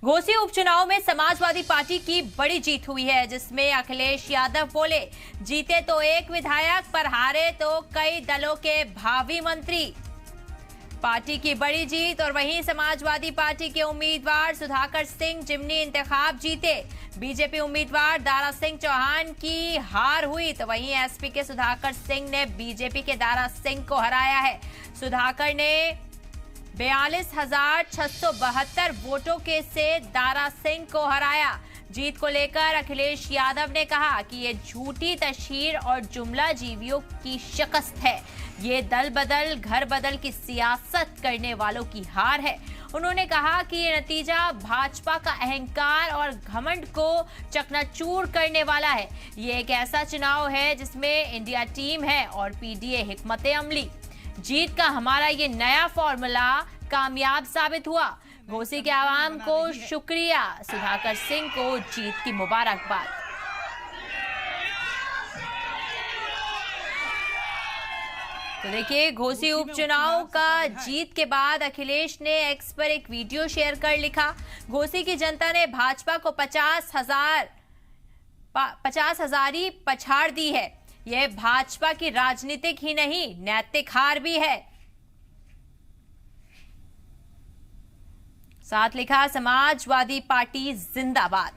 घोसी उपचुनाव में समाजवादी पार्टी की बड़ी जीत हुई है, जिसमें अखिलेश यादव बोले, जीते तो एक विधायक पर हारे तो कई दलों के भावी मंत्री। पार्टी की बड़ी जीत। और वहीं समाजवादी पार्टी के उम्मीदवार सुधाकर सिंह जिमनी इंतखाब जीते। बीजेपी उम्मीदवार दारा सिंह चौहान की हार हुई, तो वहीं एसपी के सुधाकर सिंह ने बीजेपी के दारा सिंह को हराया है। सुधाकर ने 42,672 वोटों के से दारा सिंह को हराया। जीत को लेकर अखिलेश यादव ने कहा कि ये झूठी तशहीर और जुमला जीवियों की शिकस्त है। ये दल बदल घर बदल की सियासत करने वालों की हार है। उन्होंने कहा कि ये नतीजा भाजपा का अहंकार और घमंड को चकनाचूर करने वाला है। ये एक ऐसा चुनाव है जिसमें इंडिया टीम है और पीडीए हिकमत अमली। जीत का हमारा ये नया फॉर्मूला कामयाब साबित हुआ। घोसी के आवाम को शुक्रिया, सुधाकर सिंह को जीत की मुबारकबाद। तो देखिए, घोसी उपचुनाव का जीत के बाद अखिलेश ने एक्स पर एक वीडियो शेयर कर लिखा, घोसी की जनता ने भाजपा को 50,000 ही पछाड़ दी है। यह भाजपा की राजनीतिक ही नहीं, नैतिक हार भी है। साथ लिखा, समाजवादी पार्टी जिंदाबाद।